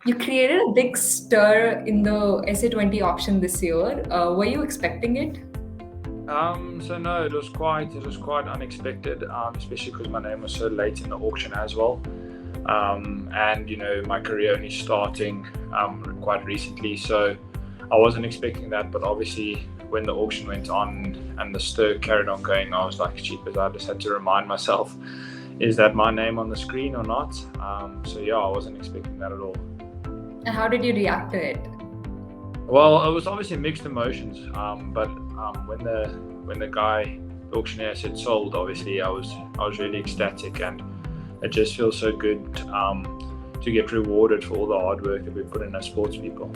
You created a big stir in the SA20 auction this year. Were you expecting it? So no, it was quite unexpected, especially because my name was so late in the auction as well. And my career only starting quite recently, so I wasn't expecting that. But obviously, when the auction went on and the stir carried on going, I was like, cheap as I just had to remind myself, is that my name on the screen or not? So yeah, I wasn't expecting that at all. And how did you react to it? Well, it was obviously mixed emotions, but when the guy, the auctioneer, said sold, obviously I was really ecstatic, and it just feels so good to get rewarded for all the hard work that we put in as sports people.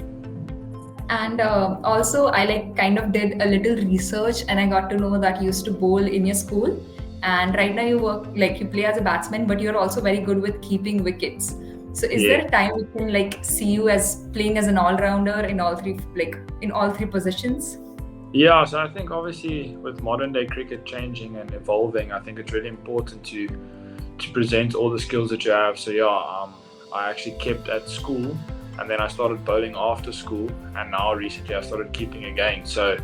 And also, I like kind of did a little research, and I got to know that you used to bowl in your school. And right now, you work like you play as a batsman, but you're also very good with keeping wickets. So, is Yeah. there a time we can like see you as playing as an all-rounder in all three, like in all three positions? Yeah, so I think obviously with modern day cricket changing and evolving, I think it's really important to present all the skills that you have. So yeah, I actually kept at school, and then I started bowling after school, and now recently I started keeping again. So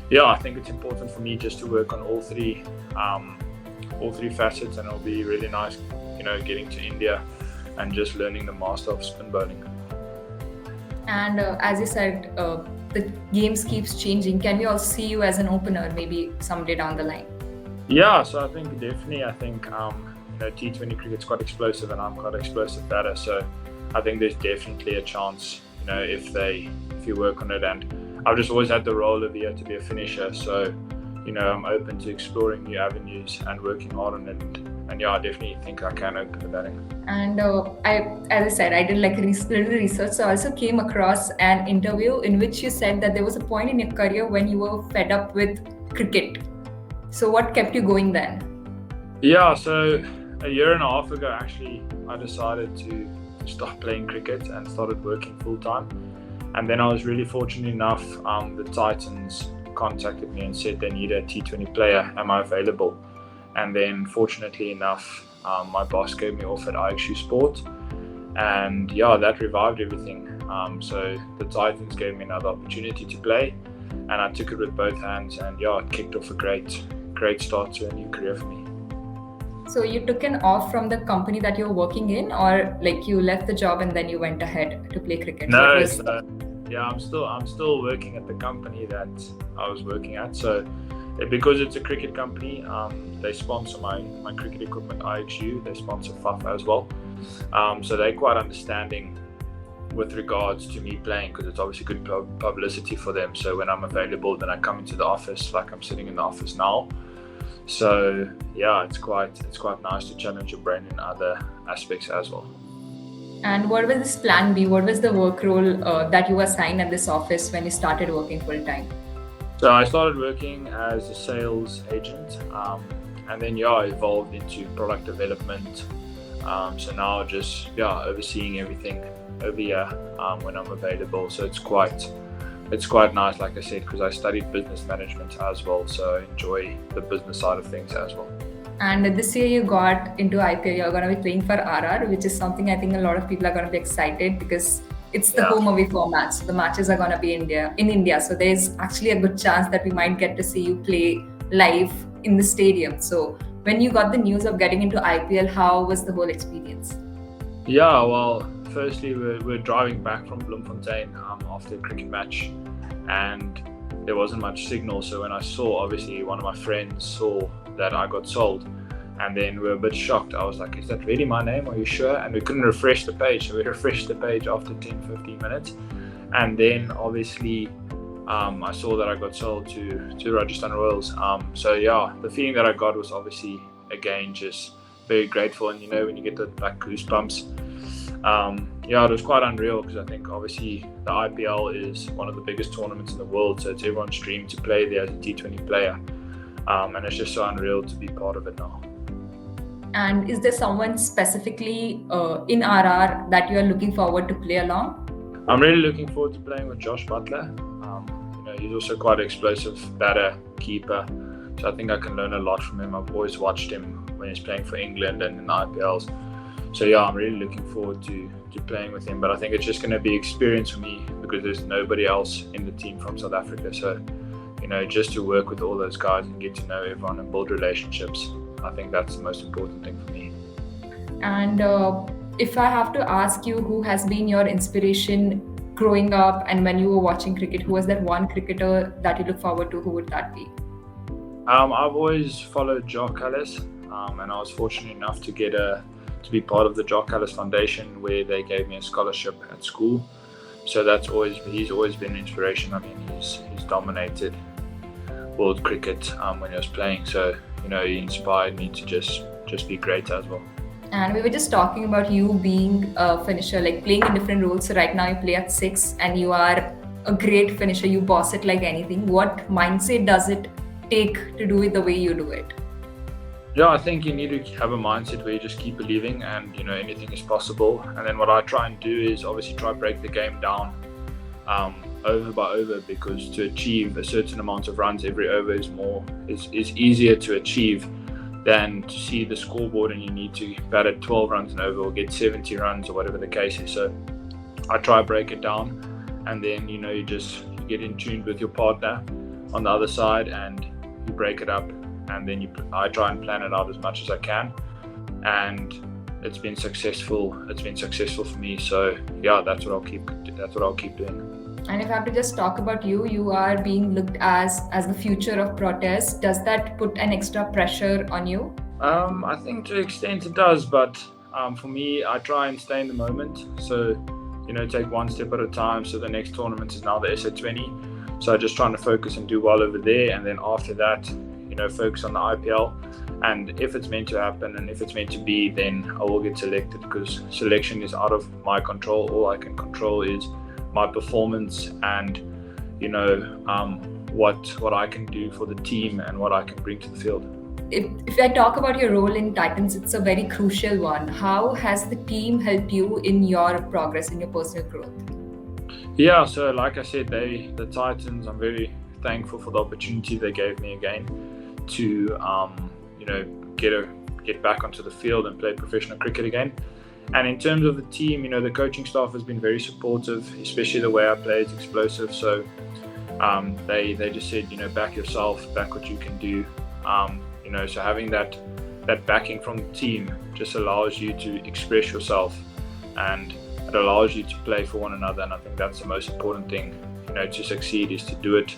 yeah, I think it's important for me just to work on all three facets, and it'll be really nice, getting to India and just learning the master of spin bowling. And as you said, the games keeps changing. Can we also see you as an opener maybe someday down the line? Yeah, so I think definitely, T20 cricket's quite explosive, and I'm quite explosive batter. So I think there's definitely a chance, if you work on it. And I've just always had the role of to be a finisher. So, I'm open to exploring new avenues and working hard on it. And yeah, I definitely think I can open the batting. And as I said, I did like little research. So I also came across an interview in which you said that there was a point in your career when you were fed up with cricket. So what kept you going then? Yeah, so a year and a half ago, actually, I decided to stop playing cricket and started working full time. And then I was really fortunate enough, the Titans contacted me and said they need a T20 player. Am I available? And then fortunately enough, my boss gave me off at IXU Sport. And yeah, that revived everything. So the Titans gave me another opportunity to play, and I took it with both hands. And yeah, it kicked off a great start to a new career for me. So you took an off from the company that you were working in, or like you left the job and then you went ahead to play cricket? What No, was so yeah, I'm still working at the company that I was working at. So because it's a cricket company, they sponsor my cricket equipment, IXU. They sponsor FUF as well. So they're quite understanding with regards to me playing, because it's obviously good publicity for them. So when I'm available, then I come into the office like I'm sitting in the office now. So yeah, it's quite nice to challenge your brain in other aspects as well. And what was this plan B? What was the work role that you assigned at this office when you started working full time? So I started working as a sales agent, and then I evolved into product development. So now just overseeing everything over here when I'm available. So it's quite nice, like I said, because I studied business management as well. So I enjoy the business side of things as well. And this year you got into IPL, you're going to be playing for RR, which is something I think a lot of people are going to be excited because it's the Yeah. home away format. So the matches are going to be in India. So there's actually a good chance that we might get to see you play live in the stadium. So when you got the news of getting into IPL, how was the whole experience? Yeah, well, firstly, we're driving back from Bloemfontein after a cricket match, and there wasn't much signal. So when I saw, obviously, one of my friends saw that I got sold, and then we were a bit shocked. I was like, is that really my name? Are you sure? And we couldn't refresh the page. So we refreshed the page after 10-15 minutes. And then obviously I saw that I got sold to Rajasthan Royals. So yeah, the feeling that I got was obviously, again, just very grateful. And when you get the goosebumps, it was quite unreal, because I think obviously the IPL is one of the biggest tournaments in the world. So it's everyone's dream to play there as a T20 player. And it's just so unreal to be part of it now. And is there someone specifically in RR that you are looking forward to play along? I'm really looking forward to playing with Josh Butler. He's also quite an explosive batter, keeper. So I think I can learn a lot from him. I've always watched him when he's playing for England and in the IPLs. So yeah, I'm really looking forward to playing with him. But I think it's just going to be experience for me because there's nobody else in the team from South Africa. So, just to work with all those guys and get to know everyone and build relationships, I think that's the most important thing for me. And if I have to ask you, who has been your inspiration growing up and when you were watching cricket, who was that one cricketer that you look forward to? Who would that be? I've always followed Jock Callis, and I was fortunate enough to to be part of the Jock Callis Foundation, where they gave me a scholarship at school. So he's always been an inspiration. I mean, he's dominated world cricket when he was playing. So he inspired me to just be great as well. And we were just talking about you being a finisher, like playing in different roles. So right now you play at 6 and you are a great finisher. You boss it like anything. What mindset does it take to do it the way you do it? Yeah, I think you need to have a mindset where you just keep believing and anything is possible. And then what I try and do is obviously try to break the game down over by over, because to achieve a certain amount of runs every over is easier to achieve than to see the scoreboard and you need to bat at 12 runs and over or get 70 runs or whatever the case is. So I try to break it down, and then you get in tune with your partner on the other side and you break it up, and then I try and plan it out as much as I can, and it's been successful for me. So yeah, that's what I'll keep doing. And if I have to just talk about you, you are being looked as the future of protest. Does that put an extra pressure on you? I think to an extent it does, but for me, I try and stay in the moment. So, take one step at a time. So the next tournament is now the SA20. So I'm just trying to focus and do well over there. And then after that, focus on the IPL. And if it's meant to happen and if it's meant to be, then I will get selected, because selection is out of my control. All I can control is my performance and what I can do for the team and what I can bring to the field. If I talk about your role in Titans, it's a very crucial one. How has the team helped you in your progress, in your personal growth? Yeah, so like I said, the Titans, I'm very thankful for the opportunity they gave me again to get back onto the field and play professional cricket again. And in terms of the team, the coaching staff has been very supportive, especially the way I play is explosive. So they just said, back yourself, back what you can do. So having that backing from the team just allows you to express yourself, and it allows you to play for one another. And I think that's the most important thing, to succeed, is to do it.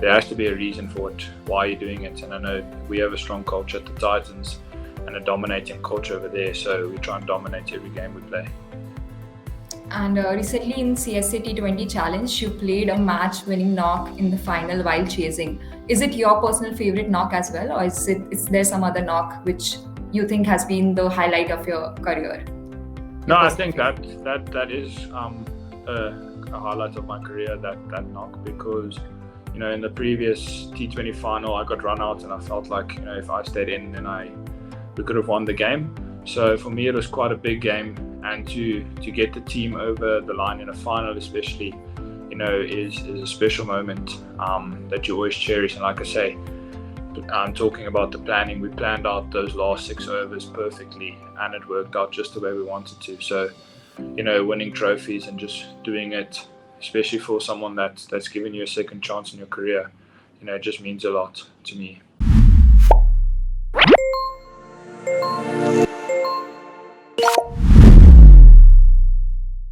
There has to be a reason for it, why you're doing it. And I know we have a strong culture at the Titans and a dominating culture over there, so we try and dominate every game we play. And recently in CSA T20 Challenge, you played a match-winning knock in the final while chasing. Is it your personal favorite knock as well, or is there some other knock which you think has been the highlight of your career? No, I think that is a highlight of my career, that knock, because in the previous T20 final I got run out and I felt like if I stayed in, then we could have won the game. So for me, it was quite a big game, and to get the team over the line in a final, especially, is a special moment that you always cherish. And like I say, I'm talking about the planning. We planned out those last 6 overs perfectly, and it worked out just the way we wanted to. So, winning trophies and just doing it, especially for someone that's given you a second chance in your career, it just means a lot to me.